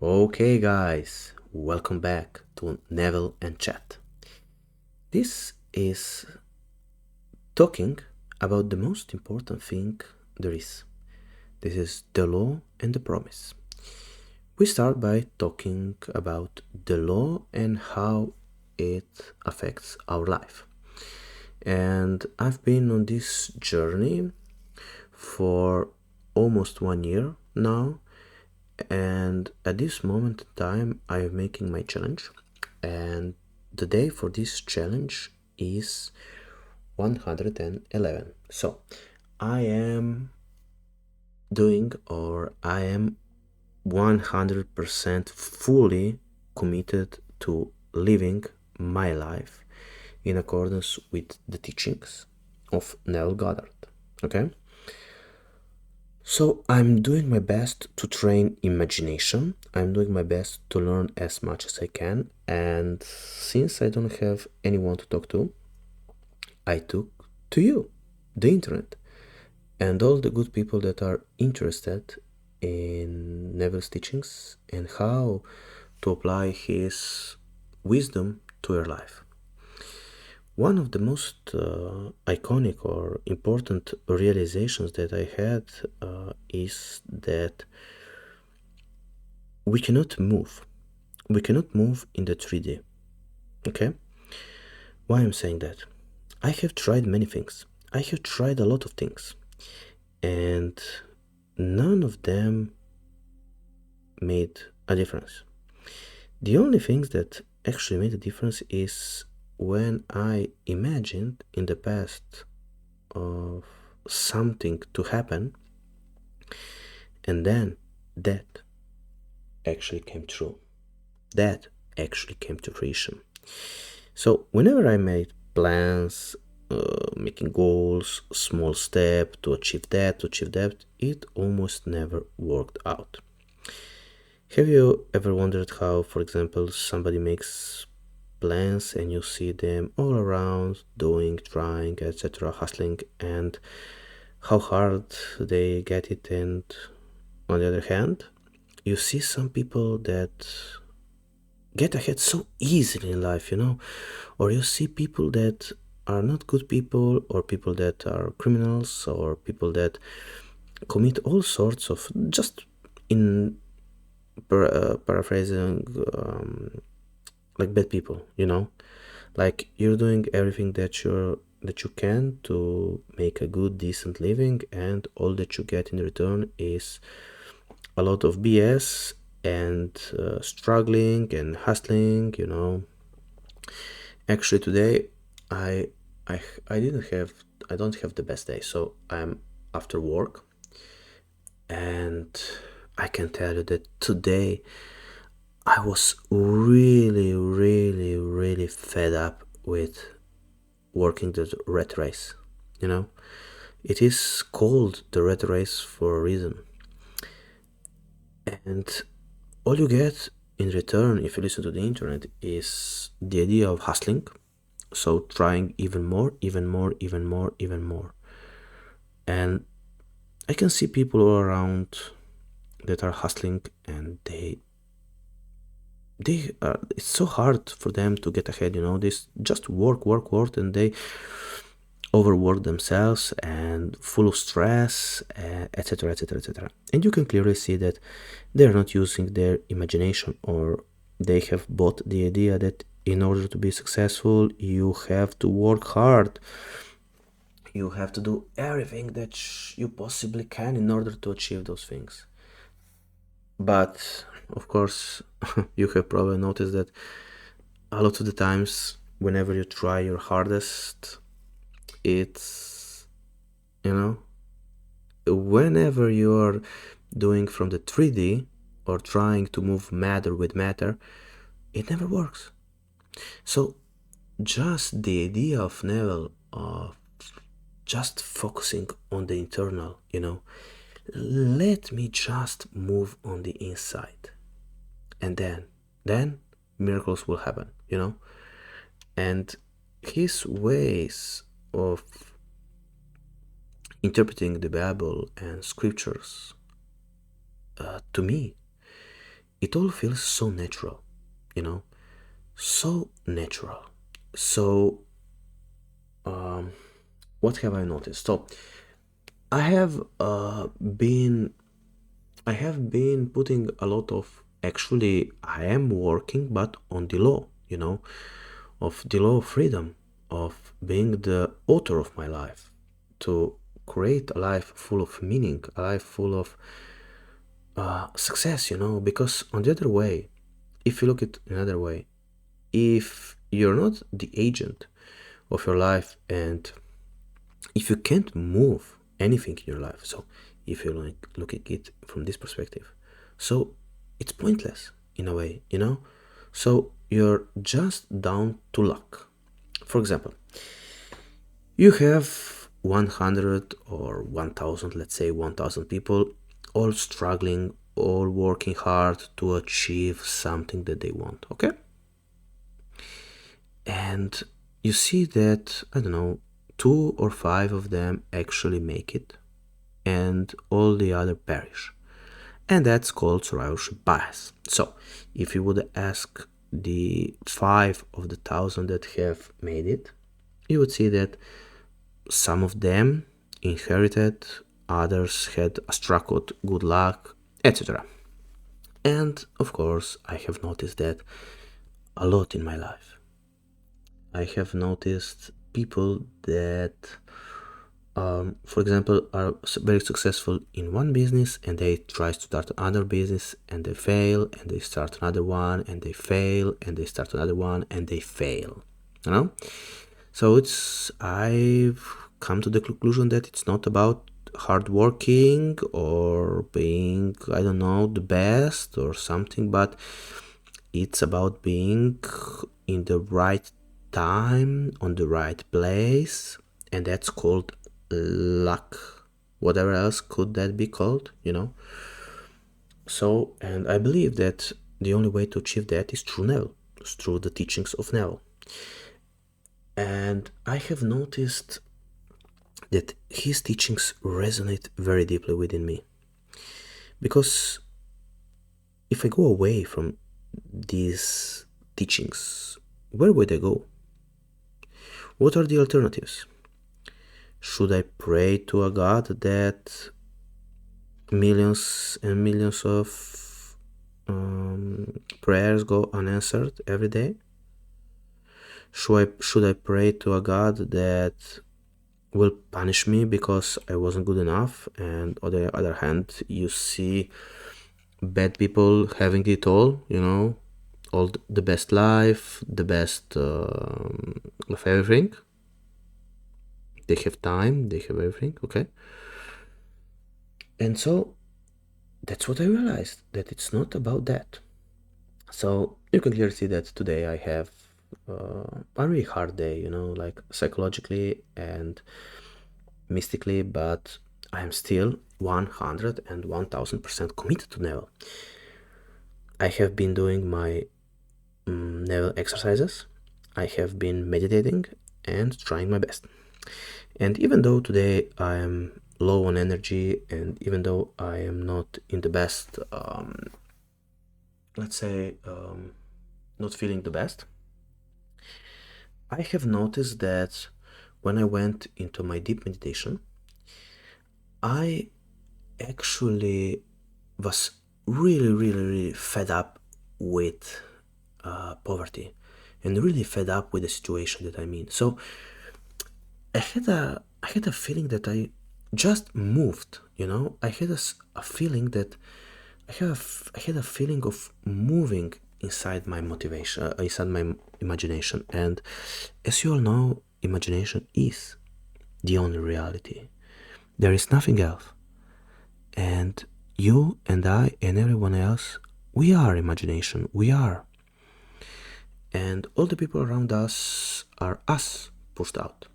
Okay, guys, welcome back to Neville and Chat. This is talking about the most important thing there is. This is the law and the promise. We start by talking about the law and how it affects our life. And I've been on this journey for almost 1 year now, and at this moment in time I am making my challenge, and the day for this challenge is 111. So I am I am 100% fully committed to living my life in accordance with the teachings of Neville Goddard. Okay? So I'm doing my best to train imagination. I'm doing my best to learn as much as I can. And since I don't have anyone to talk to, I took to you, the internet, and all the good people that are interested in Neville's teachings and how to apply his wisdom to your life. One of the most iconic or important realizations that I had is that we cannot move. We cannot move in the 3D. Okay? Why I'm saying that? I have tried many things. I have tried a lot of things. And none of them made a difference. The only things that actually made a difference is when I imagined in the past of something to happen, and then that actually came true. That actually came to fruition. So whenever I made plans, making goals, small step to achieve that, it almost never worked out. Have you ever wondered how, for example, somebody makes plans and you see them all around doing, trying, etc., hustling, and how hard they get it, and on the other hand, you see some people that get ahead so easily in life, or you see people that are not good people, or people that are criminals, or people that commit all sorts of, just in paraphrasing, like bad people, like you're doing everything that you can to make a good, decent living, and all that you get in return is a lot of BS and struggling and hustling. Actually, today I I don't have the best day, so I'm after work, and I can tell you that today I was really, really, really fed up with working the rat race. It is called the rat race for a reason. And all you get in return, if you listen to the internet, is the idea of hustling. So trying even more, even more, even more, even more. And I can see people all around that are hustling, and it's so hard for them to get ahead. They just work, and they overwork themselves and full of stress, etc., etc., etc. And you can clearly see that they're not using their imagination, or they have bought the idea that in order to be successful, you have to work hard. You have to do everything that you possibly can in order to achieve those things. But of course, you have probably noticed that a lot of the times, whenever you try your hardest, it's, whenever you're doing from the 3D or trying to move matter with matter, it never works. So just the idea of Neville of just focusing on the internal, let me just move on the inside, and then miracles will happen, and his ways of interpreting the Bible and scriptures, to me, it all feels so natural, you know, so natural. So what have I noticed? So I have been I have been putting a lot of, actually I am working, but on the law, of the law of freedom, of being the author of my life, to create a life full of meaning, a life full of success, because on the other way, if you look at another way, if you're not the agent of your life, and if you can't move anything in your life, so if you look at it from this perspective, so it's pointless in a way, so you're just down to luck. For example, you have 100 or 1000, let's say 1000 people, all struggling, all working hard to achieve something that they want, okay? And you see that, I don't know, 2 or 5 of them actually make it, and all the other perish. And that's called survivorship bias. So if you would ask the 5 of the 1000 that have made it, you would see that some of them inherited, others had a struck with good luck, etc. And of course, I have noticed that a lot in my life. I have noticed people that, for example, are very successful in one business, and they try to start another business and they fail, and they start another one and they fail, and they start another one and they fail. So I've come to the conclusion that it's not about hard working or being, I don't know, the best or something, but it's about being in the right time, on the right place, and that's called luck. Whatever else could that be called, So, and I believe that the only way to achieve that is through Neville, through the teachings of Neville. And I have noticed that his teachings resonate very deeply within me. Because if I go away from these teachings, where would I go? What are the alternatives? Should I pray to a God that millions and millions of prayers go unanswered every day? Should I pray to a God that will punish me because I wasn't good enough? And on the other hand, you see bad people having it all, all the best life, the best of everything. They have time, they have everything, okay? And so that's what I realized, that it's not about that. So you can clearly see that today I have a really hard day, like psychologically and mystically, but I am still 100 and 1000% committed to Neville. I have been doing my Neville exercises. I have been meditating and trying my best. And even though today I am low on energy, and even though I am not in the best, let's say, not feeling the best, I have noticed that when I went into my deep meditation, I actually was really, really, really fed up with poverty, and really fed up with the situation that I'm in. So I had a feeling that I just moved, I had a feeling that I had a feeling of moving inside my motivation, inside my imagination. And as you all know, imagination is the only reality. There is nothing else. And you and I and everyone else, we are imagination. We are. And all the people around us are us pushed out.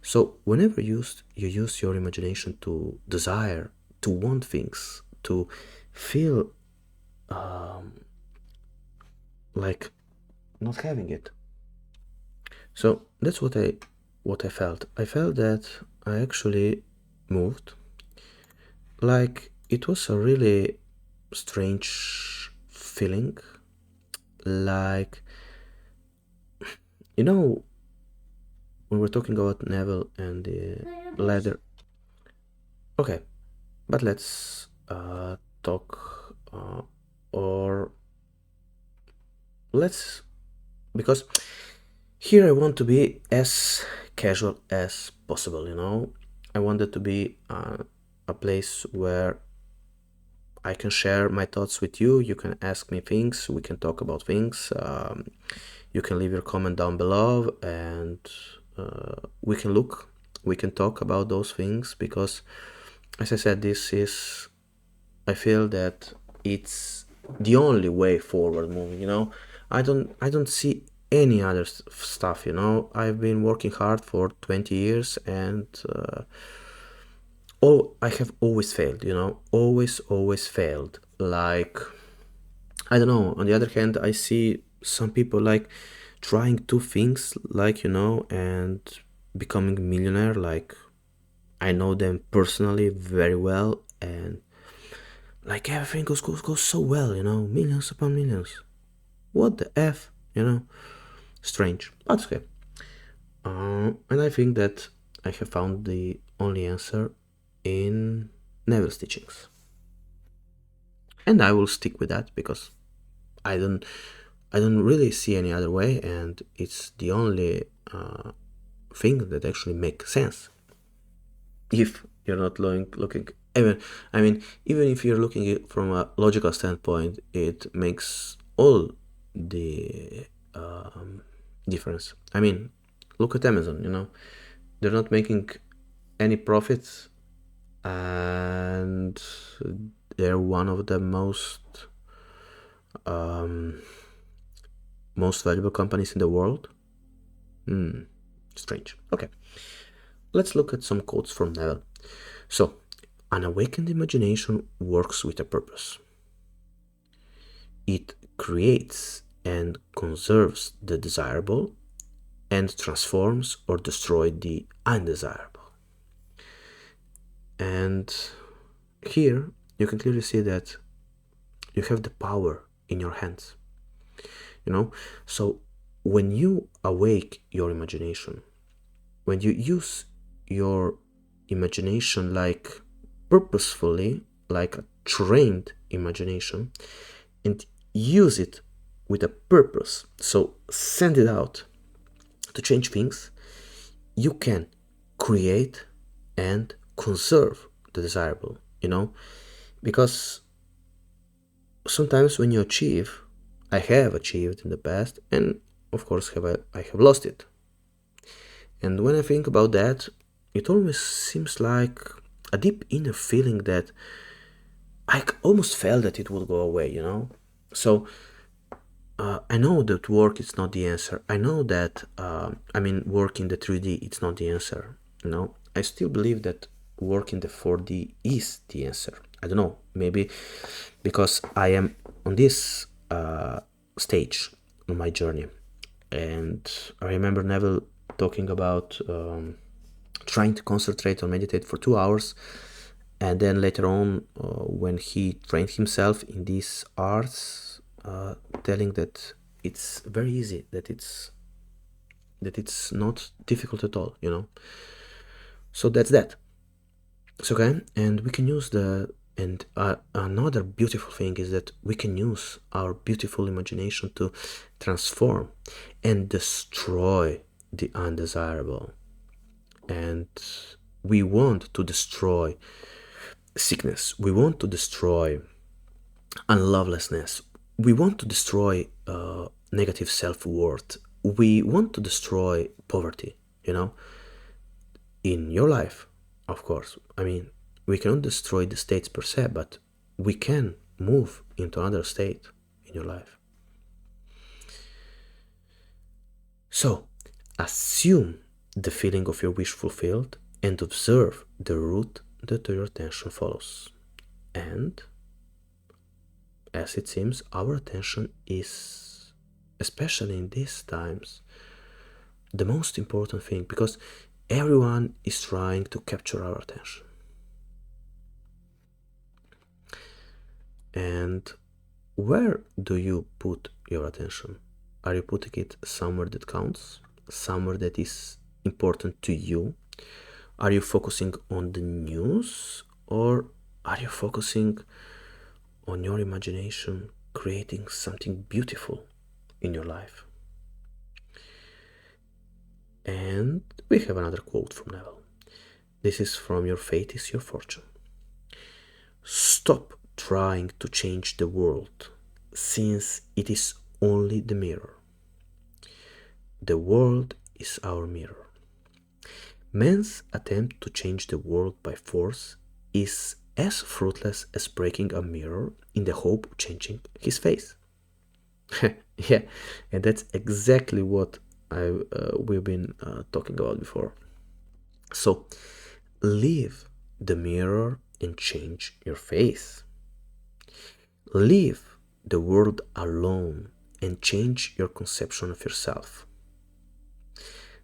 So whenever you use your imagination to desire, to want things, to feel like not having it. So that's what I felt. I felt that I actually moved. Like it was a really strange feeling like, you know, when we're talking about Neville and the ladder. Okay, but let's talk or let's, because here I want to be as casual as possible, you know. I want it to be a place where I can share my thoughts with you. You can ask me things, we can talk about things. You can leave your comment down below, and we can talk about those things, because as I said, I feel that it's the only way forward moving, you know. I don't see any other stuff, you know. I've been working hard for 20 years, and I have always failed, you know, always failed. Like, I don't know, on the other hand, I see some people like trying two things, like, you know, and becoming a millionaire. Like, I know them personally very well, and like everything goes so well, you know, millions upon millions. What the F, you know? Strange, but okay. And I think that I have found the only answer in Neville's teachings. And I will stick with that, because I don't really see any other way, and it's the only thing that actually makes sense. If you're not looking, even if you're looking at it from a logical standpoint, it makes all the difference. I mean, look at Amazon, you know, they're not making any profits, and they're one of the most valuable companies in the world. Strange. Okay, let's look at some quotes from Neville. So, an awakened imagination works with a purpose. It creates and conserves the desirable, and transforms or destroys the undesirable. And here you can clearly see that you have the power in your hands, you know. So when you awake your imagination, when you use your imagination like purposefully, like a trained imagination, and use it with a purpose, so send it out to change things, you can create and conserve the desirable, you know. Because sometimes when you achieve, I have achieved in the past, and of course I have lost it. And when I think about that, it always seems like a deep inner feeling that I almost felt that it would go away, you know. So I know that work is not the answer. I know that work in the 3D it's not the answer, you know. I still believe that work in the 4D is the answer. I don't know, maybe because I am on this stage on my journey. And I remember Neville talking about trying to concentrate or meditate for 2 hours, and then later on when he trained himself in these arts, telling that it's very easy, that it's not difficult at all, you know. So that's that. So okay, and we can use another beautiful thing is that we can use our beautiful imagination to transform and destroy the undesirable. And we want to destroy sickness, we want to destroy unlovelessness, we want to destroy negative self-worth, we want to destroy poverty, you know, in your life. Of course, I mean, we cannot destroy the states per se, but we can move into another state in your life. So assume the feeling of your wish fulfilled and observe the route that your attention follows. And as it seems, our attention is, especially in these times, the most important thing, because everyone is trying to capture our attention. And where do you put your attention? Are you putting it somewhere that counts? Somewhere that is important to you? Are you focusing on the news, or are you focusing on your imagination, creating something beautiful in your life? And we have another quote from Neville. This is from Your Fate is Your Fortune. Stop trying to change the world, since it is only the mirror. The world is our mirror. Man's attempt to change the world by force is as fruitless as breaking a mirror in the hope of changing his face. Yeah, and that's exactly what we've been talking about before. So, leave the mirror and change your face. Leave the world alone and change your conception of yourself.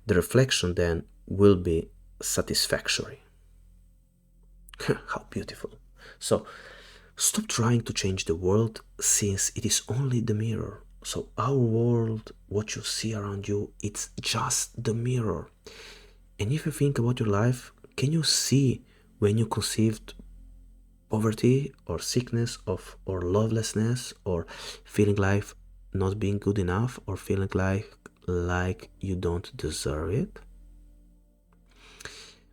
The reflection then will be satisfactory. How beautiful. So, stop trying to change the world, since it is only the mirror. So our world, what you see around you, it's just the mirror. And if you think about your life, can you see when you conceived poverty or sickness or lovelessness, or feeling life not being good enough, or feeling like you don't deserve it?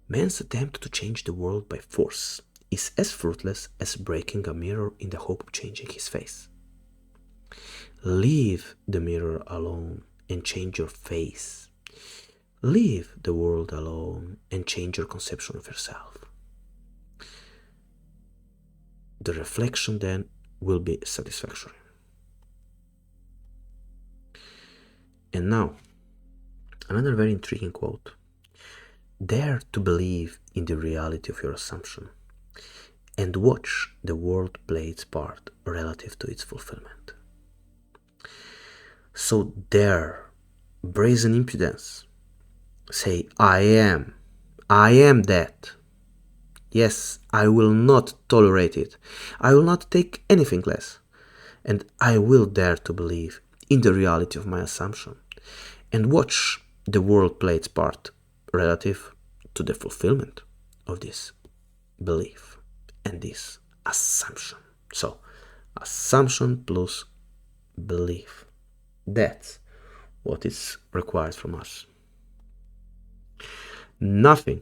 Man's attempt to change the world by force is as fruitless as breaking a mirror in the hope of changing his face. Leave the mirror alone and change your face. Leave the world alone and change your conception of yourself. The reflection then will be satisfactory. And now, another very intriguing quote. Dare to believe in the reality of your assumption and watch the world play its part relative to its fulfillment. So dare, brazen impudence, say, I am that. Yes, I will not tolerate it. I will not take anything less. And I will dare to believe in the reality of my assumption and watch the world play its part relative to the fulfillment of this belief and this assumption. So, assumption plus belief. That's what is required from us. Nothing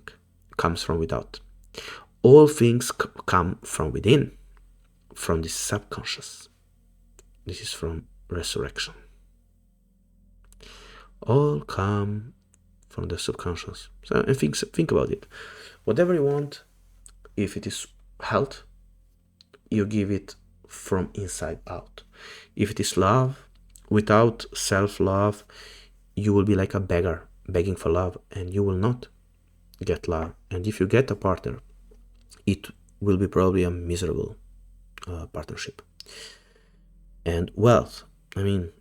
comes from without. All things come from within, from the subconscious. This is from Resurrection. All come from the subconscious. So, and think about it. Whatever you want, if it is health, you give it from inside out. If it is love, without self-love, you will be like a beggar begging for love, and you will not get love. And if you get a partner, it will be probably a miserable partnership. And wealth, I mean,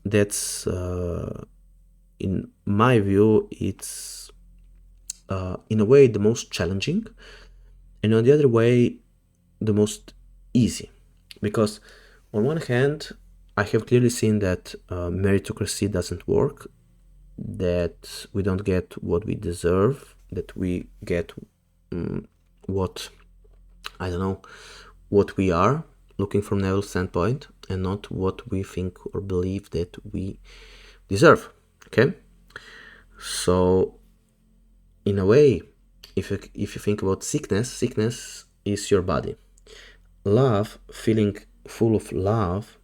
that's in my view, it's in a way the most challenging, and on the other way the most easy, because on one hand I have clearly seen that meritocracy doesn't work, that we don't get what we deserve, that we get what, I don't know, what we are looking from Neville's standpoint, and not what we think or believe that we deserve. Okay, so in a way, if you think about sickness is your body. Love, feeling full of love,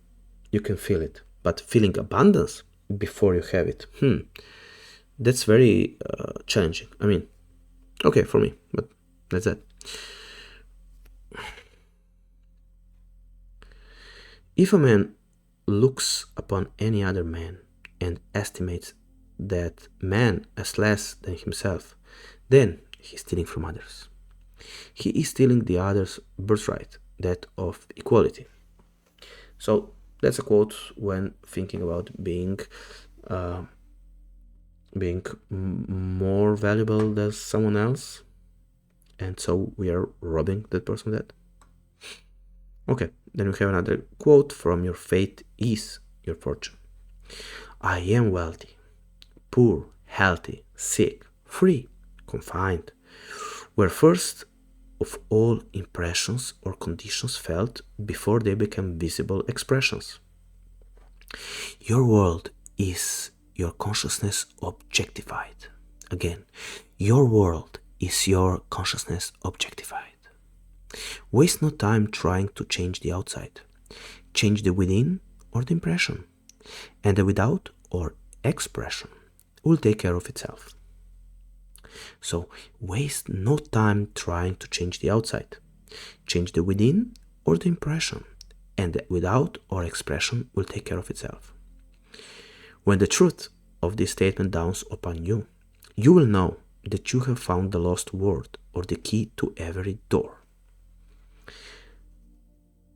you can feel it, but feeling abundance before you have it, that's very challenging. I mean, okay for me, but that's it. If a man looks upon any other man and estimates that man as less than himself, then he is stealing from others. He is stealing the other's birthright, that of equality. So that's a quote when thinking about being more valuable than someone else, and so we are robbing that person of that. Okay, then we have another quote from Your Fate is Your Fortune. I am wealthy, poor, healthy, sick, free, confined, were first of all impressions or conditions felt before they become visible expressions. Your world is your consciousness objectified. Again, your world is your consciousness objectified. Waste no time trying to change the outside. Change the within or the impression, and the without or expression will take care of itself. So waste no time trying to change the outside. Change the within or the impression, and the without or expression will take care of itself. When the truth of this statement dawns upon you, you will know that you have found the lost word or the key to every door.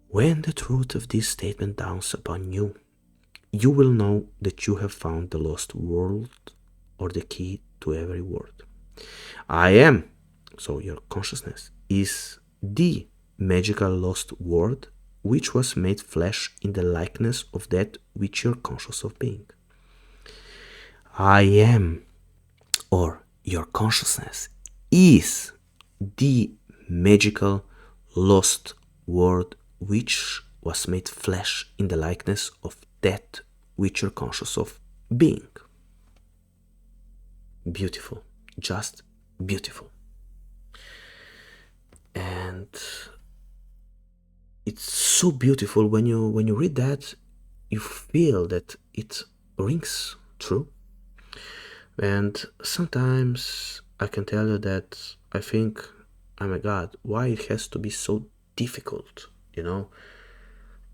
When the truth of this statement dawns upon you, you will know that you have found the lost word or the key to every word. I am, so your consciousness, is the magical lost word which was made flesh in the likeness of that which you're conscious of being. I am, or your consciousness, is the magical lost word which was made flesh in the likeness of that which you're conscious of being. Beautiful, just beautiful. And it's so beautiful when you read that, you feel that it rings true. And sometimes I can tell you that I think, oh my God, why it has to be so difficult,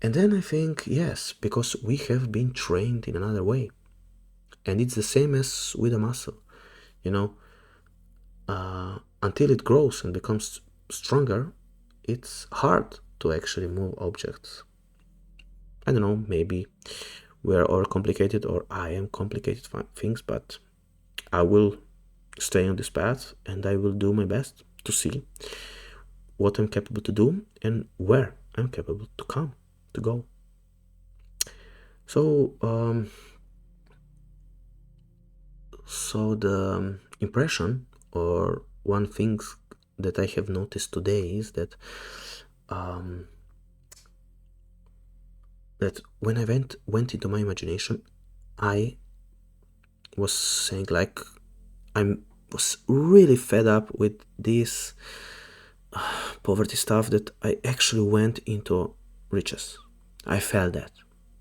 And then I think, yes, because we have been trained in another way. And it's the same as with a muscle, until it grows and becomes stronger, it's hard to actually move objects. I don't know, maybe we're all complicated or I am complicated things, but I will stay on this path and I will do my best to see what I'm capable to do and where I'm capable to go. So the impression, or one thing that I have noticed today, is that that when I went into my imagination, I was saying like I was really fed up with this poverty stuff, that I actually went into riches. I felt that.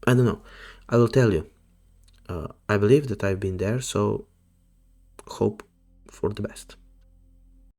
I don't know. I will tell you. I believe that I've been there, so hope for the best.